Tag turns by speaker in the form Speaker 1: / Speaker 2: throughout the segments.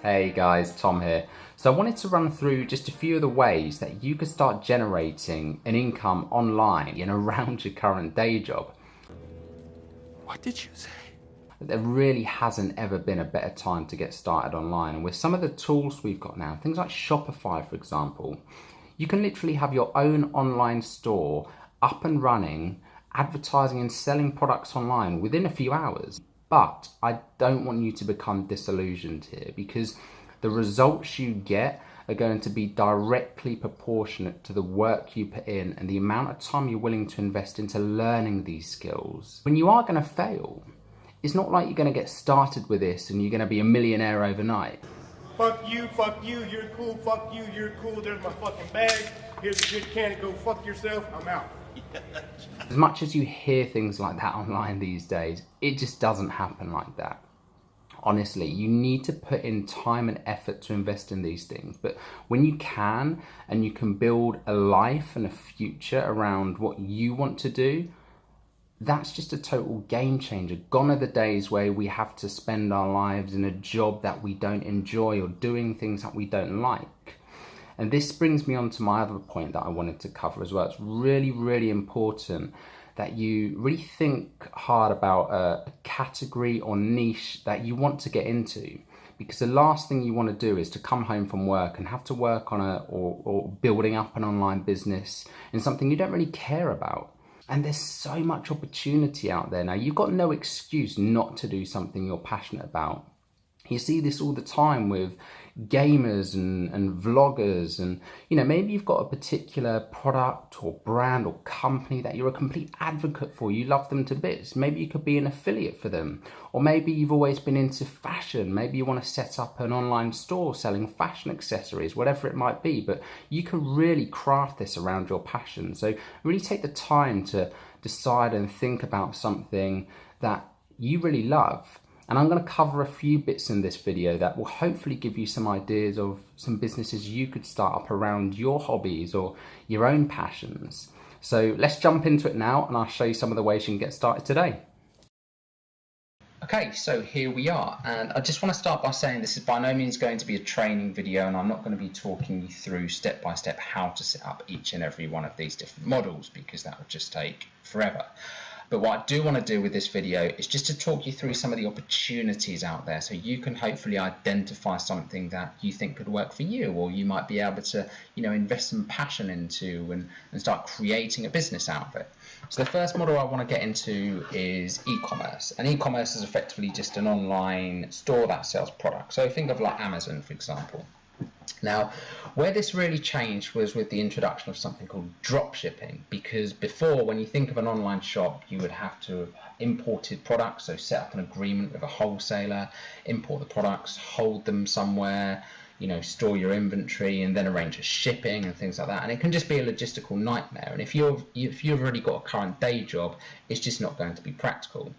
Speaker 1: Hey guys, Tom here. So I wanted to run through just a few of the ways that you could start generating an income online and around your current day job.
Speaker 2: What did you say?
Speaker 1: There really hasn't ever been a better time to get started online. And with some of the tools we've got now, things like Shopify, for example, you can literally have your own online store up and running, advertising and selling products online within a few hours. But I don't want you to become disillusioned here, because the results you get are going to be directly proportionate to the work you put in and the amount of time you're willing to invest into learning these skills. When you are going to fail, it's not like you're going to get started with this and you're going to be a millionaire overnight.
Speaker 3: Fuck you, you're cool, fuck you, you're cool, there's my fucking bag, here's a good can, go fuck yourself, I'm out.
Speaker 1: As much as you hear things like that online these days, it just doesn't happen like that. Honestly, you need to put in time and effort to invest in these things. But when you can, and you can build a life and a future around what you want to do, that's just a total game changer. Gone are the days where we have to spend our lives in a job that we don't enjoy or doing things that we don't like. And this brings me on to my other point that I wanted to cover as well. It's really, really important that you really think hard about a category or niche that you want to get into. Because the last thing you want to do is to come home from work and have to work on or building up an online business in something you don't really care about. And there's so much opportunity out there now. You've got no excuse not to do something you're passionate about. You see this all the time with gamers and vloggers, and maybe you've got a particular product or brand or company that you're a complete advocate for. You love them to bits. Maybe you could be an affiliate for them, or maybe you've always been into fashion. Maybe you want to set up an online store selling fashion accessories, whatever it might be. But you can really craft this around your passion. So really take the time to decide and think about something that you really love. And I'm going to cover a few bits in this video that will hopefully give you some ideas of some businesses you could start up around your hobbies or your own passions. So let's jump into it now, and I'll show you some of the ways you can get started today. Okay, so here we are, and I just want to start by saying this is by no means going to be a training video, and I'm not going to be talking you through step by step how to set up each and every one of these different models, because that would just take forever. But what I do want to do with this video is just to talk you through some of the opportunities out there, so you can hopefully identify something that you think could work for you, or you might be able to, invest some passion into and start creating a business out of it. So the first model I want to get into is e-commerce. And e-commerce is effectively just an online store that sells products. So think of like Amazon, for example. Now, where this really changed was with the introduction of something called drop shipping, because before, when you think of an online shop, you would have to have imported products, so set up an agreement with a wholesaler, import the products, hold them somewhere, store your inventory, and then arrange for shipping and things like that. And it can just be a logistical nightmare. And if you've already got a current day job, it's just not going to be practical.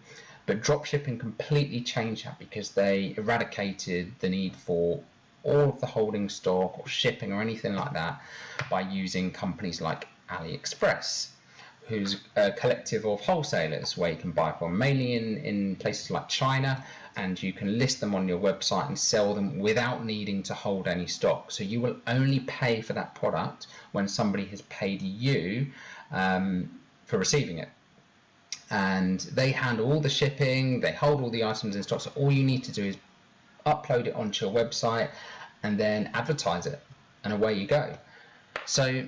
Speaker 1: But drop shipping completely changed that, because they eradicated the need for all of the holding stock or shipping or anything like that by using companies like AliExpress, who's a collective of wholesalers where you can buy from, mainly in places like China, and you can list them on your website and sell them without needing to hold any stock. So you will only pay for that product when somebody has paid you for receiving it. And they handle all the shipping, they hold all the items in stock, so all you need to do is upload it onto your website and then advertise it, and away you go. So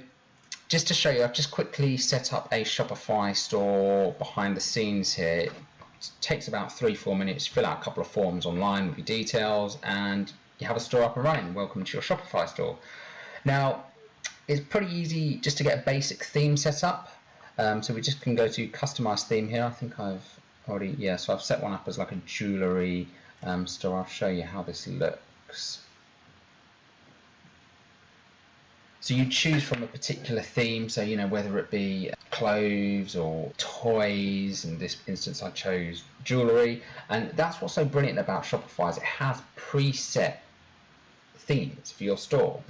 Speaker 1: just to show you, I've just quickly set up a Shopify store behind the scenes here. It takes about 3-4 minutes. Fill out a couple of forms online with your details, and you have a store up and running. Welcome to your Shopify store. Now, it's pretty easy just to get a basic theme set up. So we just can go to customize theme here. I think I've already, so I've set one up as like a jewelry store. I'll show you how this looks. So you choose from a particular theme, so whether it be clothes or toys. In this instance I chose jewelry, and that's what's so brilliant about Shopify, is it has preset themes for your store.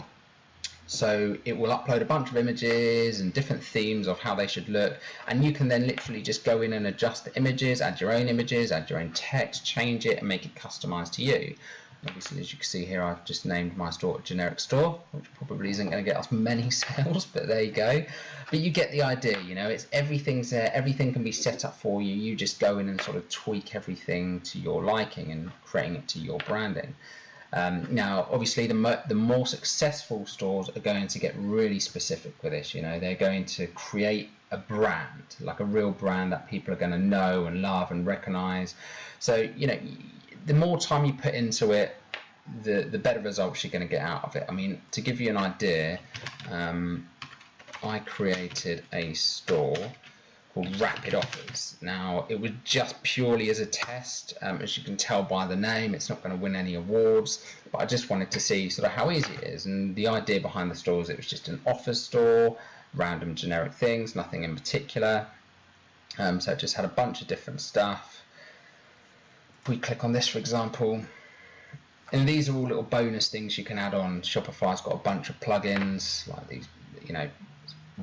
Speaker 1: So it will upload a bunch of images and different themes of how they should look, and you can then literally just go in and adjust the images, add your own text, change it and make it customized to you. Obviously, as you can see here, I've just named my store a generic store, which probably isn't going to get us many sales, but there you go. But you get the idea, you know, it's everything's there, everything can be set up for you. You just go in and sort of tweak everything to your liking and creating it to your branding. Now, obviously, the more successful stores are going to get really specific with this. You know, they're going to create a brand, like a real brand that people are going to know and love and recognize. So, you know, the more time you put into it, the better results you're going to get out of it. I mean, to give you an idea, I created a store called Rapid Offers. Now, it was just purely as a test. As you can tell by the name, it's not going to win any awards, but I just wanted to see sort of how easy it is. And the idea behind the store is it was just an offers store, random generic things, nothing in particular. So it just had a bunch of different stuff. If we click on this, for example, and these are all little bonus things you can add on. Shopify's got a bunch of plugins like these, you know,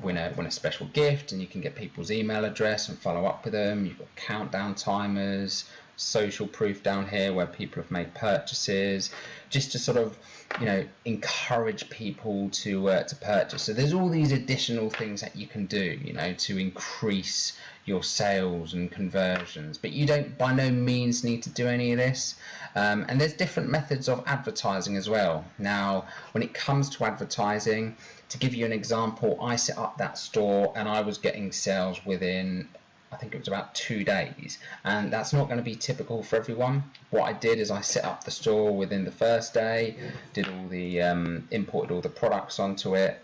Speaker 1: win a special gift, and you can get people's email address and follow up with them. You've got countdown timers, social proof down here where people have made purchases, just to sort of, you know, encourage people to purchase. So there's all these additional things that you can do, you know, to increase your sales and conversions, but you don't by no means need to do any of this. And there's different methods of advertising as well. Now, when it comes to advertising, to give you an example, I set up that store and I was getting sales within, I think it was about 2 days, and that's not going to be typical for everyone. What I did is I set up the store within the first day, did all the imported all the products onto it,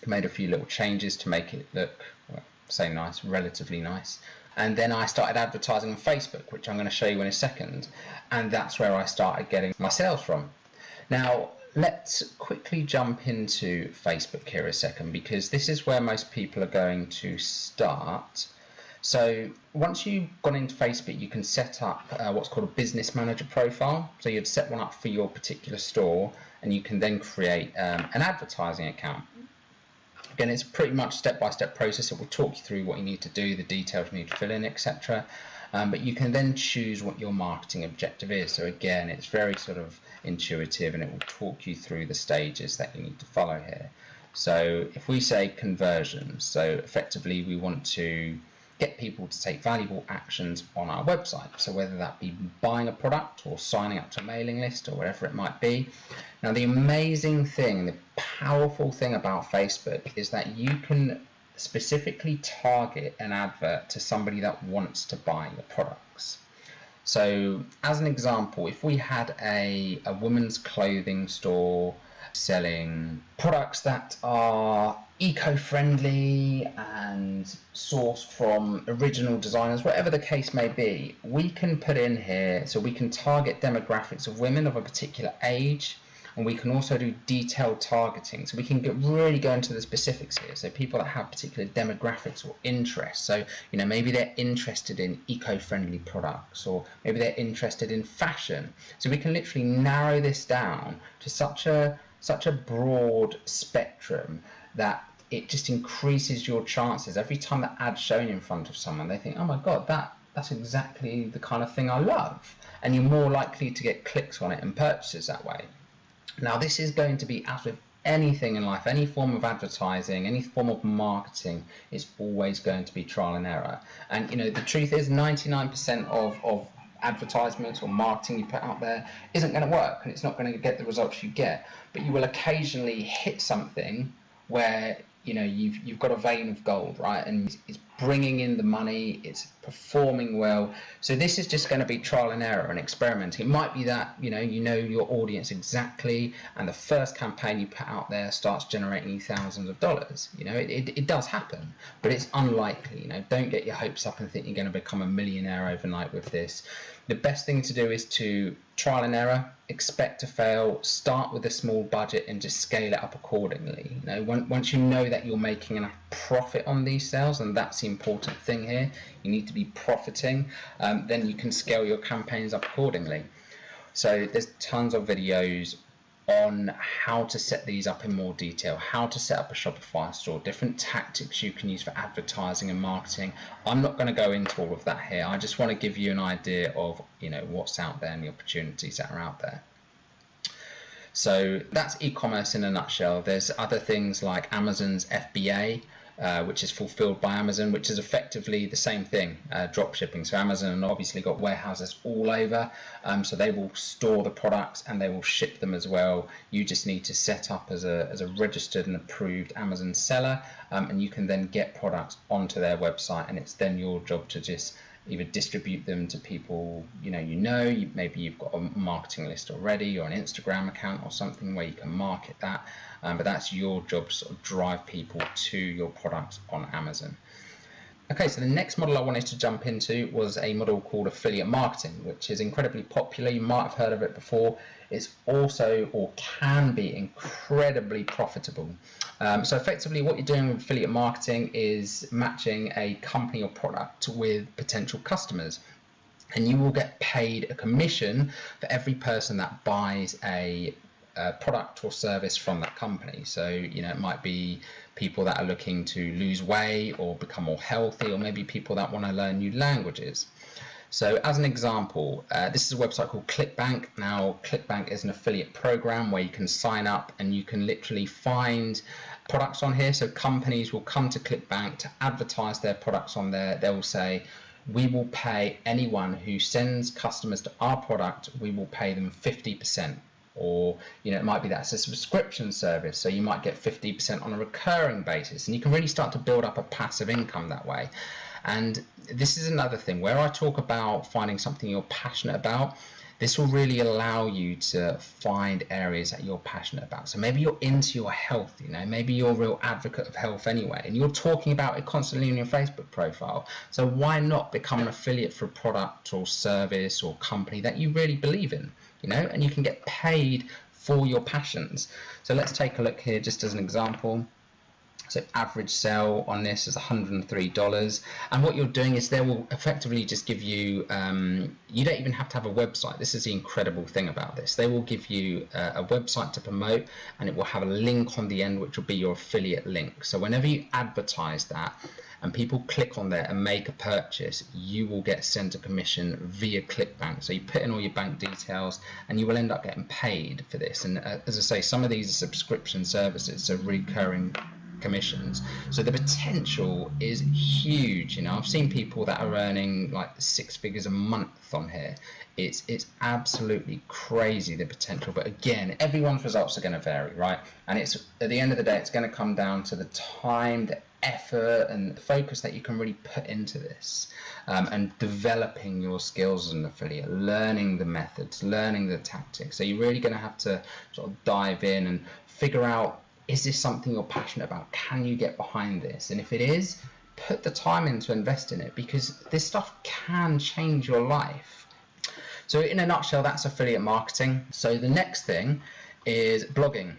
Speaker 1: made a few little changes to make it look, well, say nice, relatively nice, and then I started advertising on Facebook, which I'm going to show you in a second, and that's where I started getting my sales from. Now, let's quickly jump into Facebook here a second, because this is where most people are going to start. So once you've gone into Facebook, you can set up what's called a business manager profile. So you'd set one up for your particular store, and you can then create an advertising account. Again, it's pretty much step-by-step process. It will talk you through what you need to do, the details you need to fill in, etc. But you can then choose what your marketing objective is. So again, it's very sort of intuitive, and it will talk you through the stages that you need to follow here. So if we say conversions, so effectively we want to get people to take valuable actions on our website. So whether that be buying a product or signing up to a mailing list or whatever it might be. Now, the amazing thing, the powerful thing about Facebook is that you can specifically target an advert to somebody that wants to buy your products. So as an example, if we had a women's clothing store selling products that are eco-friendly and sourced from original designers, whatever the case may be, we can put in here, so we can target demographics of women of a particular age, and we can also do detailed targeting. So we can really go into the specifics here. So people that have particular demographics or interests. So, you know, maybe they're interested in eco-friendly products, or maybe they're interested in fashion. So we can literally narrow this down to such a broad spectrum that it just increases your chances. Every time that ad's shown in front of someone, they think, oh my God, that's exactly the kind of thing I love. And you're more likely to get clicks on it and purchases that way. Now, this is going to be, as with anything in life, any form of advertising, any form of marketing, is always going to be trial and error. And, you know, the truth is 99% of advertisements or marketing you put out there isn't going to work, and it's not going to get the results you get. But you will occasionally hit something where, you know, you've got a vein of gold, right? And it's bringing in the money, it's performing well. So this is just going to be trial and error and experimenting. It might be that, you know your audience exactly, and the first campaign you put out there starts generating you thousands of dollars. You know, it does happen, but it's unlikely. You know, don't get your hopes up and think you're going to become a millionaire overnight with this. The best thing to do is to trial and error, expect to fail, start with a small budget, and just scale it up accordingly. You know, once you know that you're making enough profit on these sales, and that's the important thing here, you need to be profiting, then you can scale your campaigns up accordingly. So there's tons of videos on how to set these up in more detail, how to set up a Shopify store, different tactics you can use for advertising and marketing. I'm not going to go into all of that here. I just want to give you an idea of, you know, what's out there and the opportunities that are out there. So that's e-commerce in a nutshell. There's other things like Amazon's FBA, which is fulfilled by Amazon, which is effectively the same thing, drop shipping. So Amazon obviously got warehouses all over, so they will store the products and they will ship them as well. You just need to set up as a registered and approved Amazon seller, and you can then get products onto their website, and it's then your job to just either distribute them to people maybe you've got a marketing list already or an Instagram account or something where you can market that, but that's your job to sort of drive people to your products on Amazon. Okay, so the next model I wanted to jump into was a model called affiliate marketing, which is incredibly popular. You might have heard of it before. It's also, or can be, incredibly profitable. So effectively what you're doing with affiliate marketing is matching a company or product with potential customers, and you will get paid a commission for every person that buys a product or service from that company. So it might be people that are looking to lose weight or become more healthy, or maybe people that want to learn new languages. So as an example, this is a website called ClickBank. Now, ClickBank is an affiliate program where you can sign up and you can literally find products on here. So companies will come to ClickBank to advertise their products on there. They will say, we will pay anyone who sends customers to our product, we will pay them 50%. Or it might be that's a subscription service, so you might get 50% on a recurring basis, and you can really start to build up a passive income that way. And this is another thing where I talk about finding something you're passionate about. This will really allow you to find areas that you're passionate about. So maybe you're into your health, maybe you're a real advocate of health anyway, and you're talking about it constantly in your Facebook profile. So why not become an affiliate for a product or service or company that you really believe in, and you can get paid for your passions. So let's take a look here just as an example. So average sale on this is $103, and what you're doing is they will effectively just give you, you don't even have to have a website. This is the incredible thing about this. They will give you a website to promote, and it will have a link on the end which will be your affiliate link. So whenever you advertise that and people click on there and make a purchase, you will get sent a commission via ClickBank. So you put in all your bank details and you will end up getting paid for this. And as I say, some of these are subscription services, so recurring commissions. So the potential is huge. I've seen people that are earning like 6 figures a month on here. It's absolutely crazy, the potential. But again, everyone's results are going to vary, right? And it's at the end of the day, it's going to come down to the time, the effort and the focus that you can really put into this, and developing your skills as an affiliate, learning the methods, learning the tactics. So you're really going to have to sort of dive in and figure out, is this something you're passionate about? Can you get behind this? And if it is, put the time in to invest in it, because this stuff can change your life. So in a nutshell, that's affiliate marketing. So the next thing is blogging.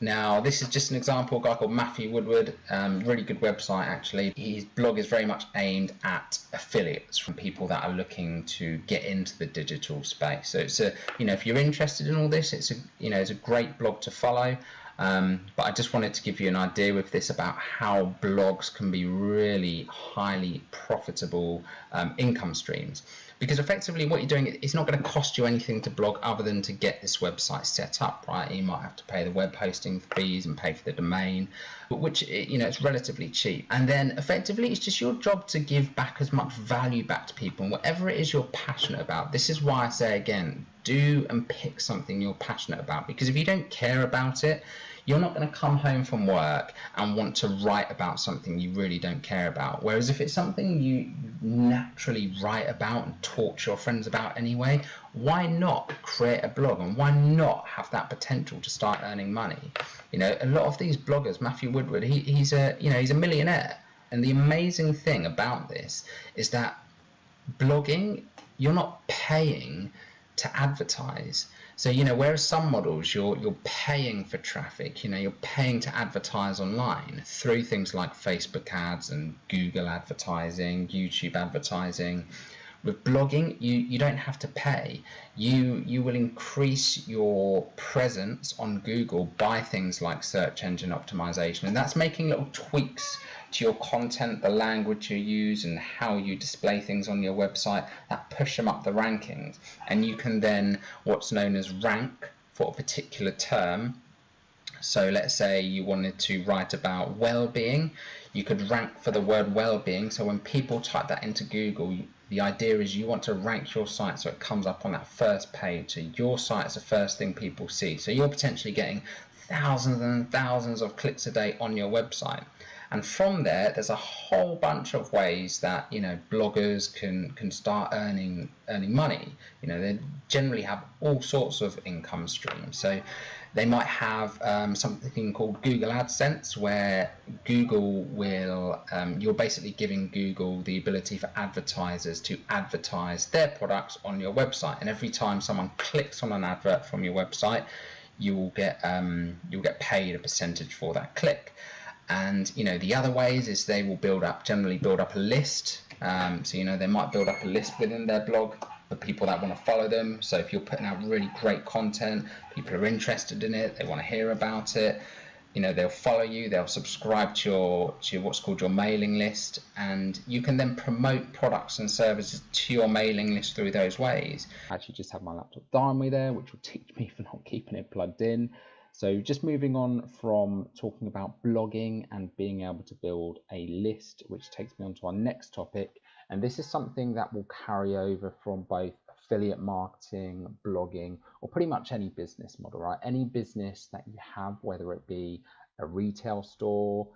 Speaker 1: Now, this is just an example, a guy called Matthew Woodward, really good website actually. His blog is very much aimed at affiliates, from people that are looking to get into the digital space. So it's if you're interested in all this, it's a great blog to follow. But I just wanted to give you an idea with this about how blogs can be really highly profitable income streams. Because effectively what you're doing, it's not going to cost you anything to blog other than to get this website set up, right? You might have to pay the web hosting fees and pay for the domain, but which, it's relatively cheap. And then effectively it's just your job to give back as much value back to people, and whatever it is you're passionate about. This is why I say again, do and pick something you're passionate about, because if you don't care about it, you're not going to come home from work and want to write about something you really don't care about. Whereas if it's something you naturally write about and talk to your friends about anyway, why not create a blog, and why not have that potential to start earning money? A lot of these bloggers, Matthew Woodward, he's a millionaire. And the amazing thing about this is that blogging, you're not paying to advertise. So whereas some models you're paying for traffic, you're paying to advertise online through things like Facebook ads and Google advertising, YouTube advertising. With blogging, you don't have to pay. You will increase your presence on Google by things like search engine optimization, and that's making little tweaks to your content, the language you use and how you display things on your website that push them up the rankings. And you can then what's known as rank for a particular term. So let's say you wanted to write about well-being, you could rank for the word well-being. So when people type that into Google, the idea is you want to rank your site so it comes up on that first page. So your site is the first thing people see. So you're potentially getting thousands and thousands of clicks a day on your website. And from there, there's a whole bunch of ways that, you know, bloggers can start earning money. You know, they generally have all sorts of income streams. So they might have something called Google AdSense, where Google will, you're basically giving Google the ability for advertisers to advertise their products on your website. And every time someone clicks on an advert from your website, you'll get paid a percentage for that click. And you know, the other ways is they will generally build up a list. So you know, they might build up a list within their blog for people that want to follow them. So if you're putting out really great content, people are interested in it, they want to hear about it, you know, they'll follow you, they'll subscribe to your what's called your mailing list, and you can then promote products and services to your mailing list through those ways. I actually just have my laptop dying me there, which will teach me for not keeping it plugged in. So just moving on from talking about blogging and being able to build a list, which takes me on to our next topic. And this is something that will carry over from both affiliate marketing, blogging, or pretty much any business model, right? Any business that you have, whether it be a retail store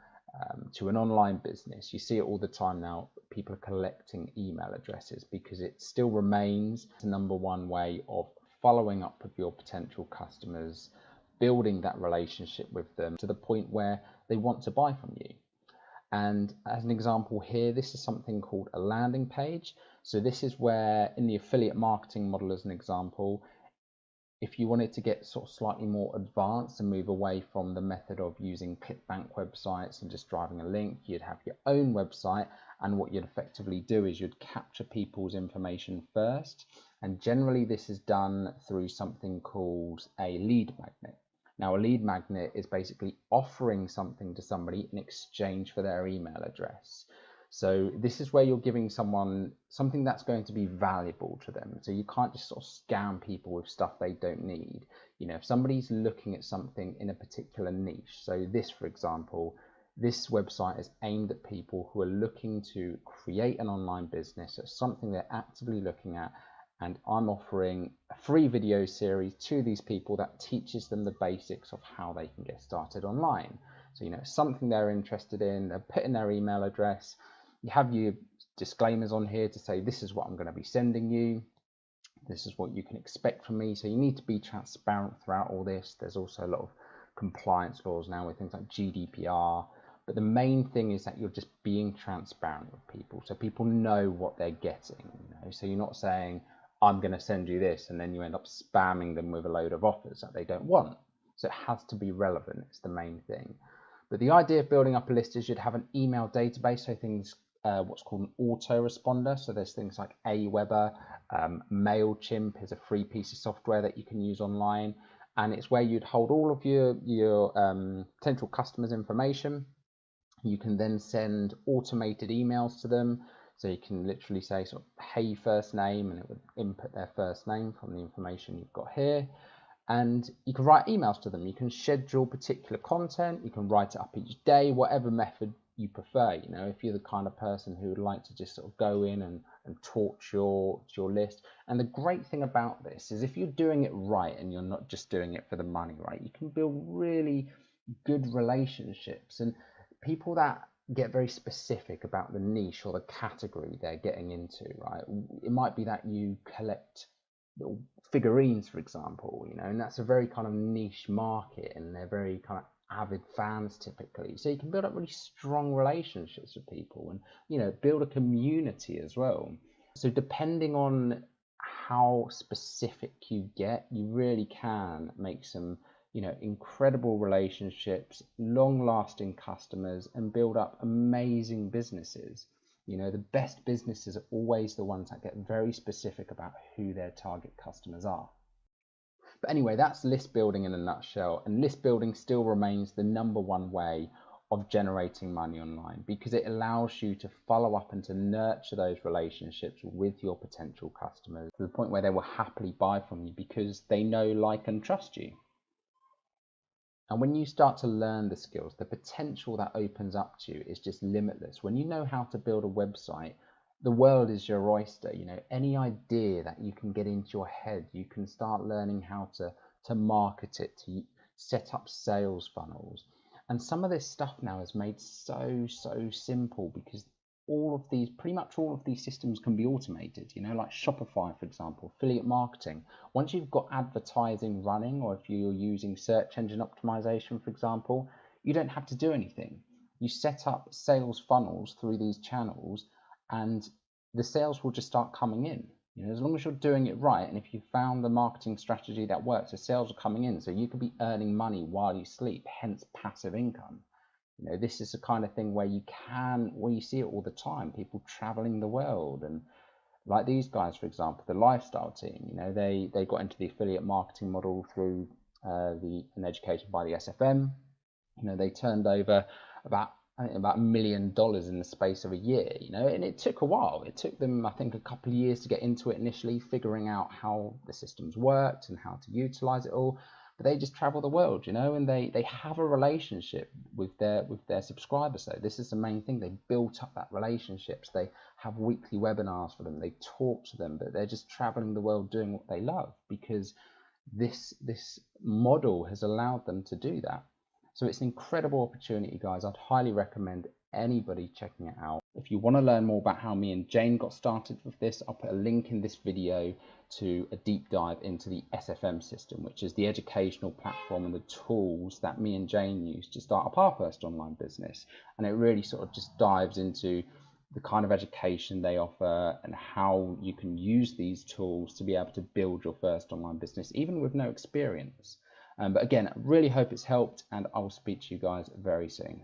Speaker 1: to an online business. You see it all the time now. People are collecting email addresses because it still remains the number one way of following up with your potential customers, building that relationship with them to the point where they want to buy from you. And as an example here, this is something called a landing page. So this is where, in the affiliate marketing model as an example, if you wanted to get sort of slightly more advanced and move away from the method of using ClickBank websites and just driving a link, you'd have your own website. And what you'd effectively do is you'd capture people's information first. And generally this is done through something called a lead magnet. Now, a lead magnet is basically offering something to somebody in exchange for their email address. So this is where you're giving someone something that's going to be valuable to them. So you can't just sort of scam people with stuff they don't need. You know, if somebody's looking at something in a particular niche, so this, for example, this website is aimed at people who are looking to create an online business. It's something they're actively looking at. And I'm offering a free video series to these people that teaches them the basics of how they can get started online. So, you know, something they're interested in, they're putting their email address. You have your disclaimers on here to say, this is what I'm going to be sending you. This is what you can expect from me. So you need to be transparent throughout all this. There's also a lot of compliance laws now with things like GDPR. But the main thing is that you're just being transparent with people. So people know what they're getting. You know? So you're not saying, I'm going to send you this, and then you end up spamming them with a load of offers that they don't want. So it has to be relevant. It's the main thing. But the idea of building up a list is you'd have an email database. So things, what's called an autoresponder. So there's things like Aweber, MailChimp is a free piece of software that you can use online. And it's where you'd hold all of your potential customers' information. You can then send automated emails to them. So you can literally say sort of, hey, first name, and it would input their first name from the information you've got here. And you can write emails to them. You can schedule particular content. You can write it up each day, whatever method you prefer. You know, if you're the kind of person who would like to just sort of go in and torch your list. And the great thing about this is if you're doing it right and you're not just doing it for the money, right, you can build really good relationships. And people that get very specific about the niche or the category they're getting into, right? It might be that you collect little figurines, for example, you know, and that's a very kind of niche market, and they're very kind of avid fans typically. So you can build up really strong relationships with people and, you know, build a community as well. So depending on how specific you get, you really can make some, you know, incredible relationships, long-lasting customers, and build up amazing businesses. You know, the best businesses are always the ones that get very specific about who their target customers are. But anyway, that's list building in a nutshell, and list building still remains the number one way of generating money online, because it allows you to follow up and to nurture those relationships with your potential customers to the point where they will happily buy from you because they know, like, and trust you. And when you start to learn the skills, the potential that opens up to you is just limitless. When you know how to build a website, the world is your oyster. You know, any idea that you can get into your head, you can start learning how to market it, to set up sales funnels. And some of this stuff now is made so simple because pretty much all of these systems can be automated, you know, like Shopify, for example, affiliate marketing. Once you've got advertising running, or if you're using search engine optimization, for example, you don't have to do anything. You set up sales funnels through these channels and the sales will just start coming in. You know, as long as you're doing it right, and if you found the marketing strategy that works, the sales are coming in, so you could be earning money while you sleep, hence passive income. You know, this is the kind of thing where you see it all the time, people traveling the world. And like these guys, for example, the lifestyle team, you know, they got into the affiliate marketing model through an education by the SFM. You know, they turned over about $1 million in the space of a year, you know, and it took a while. It took them, I think, a couple of years to get into it initially, figuring out how the systems worked and how to utilize it all. But they just travel the world, you know, and they have a relationship with their subscribers. So this is the main thing. They built up that relationships. They have weekly webinars for them. They talk to them, but they're just traveling the world doing what they love because this model has allowed them to do that. So it's an incredible opportunity, guys. I'd highly recommend anybody checking it out. If you want to learn more about how me and Jane got started with this, I'll put a link in this video to a deep dive into the SFM system, which is the educational platform and the tools that me and Jane use to start up our first online business. And it really sort of just dives into the kind of education they offer and how you can use these tools to be able to build your first online business, even with no experience. But again, I really hope it's helped, and I will speak to you guys very soon.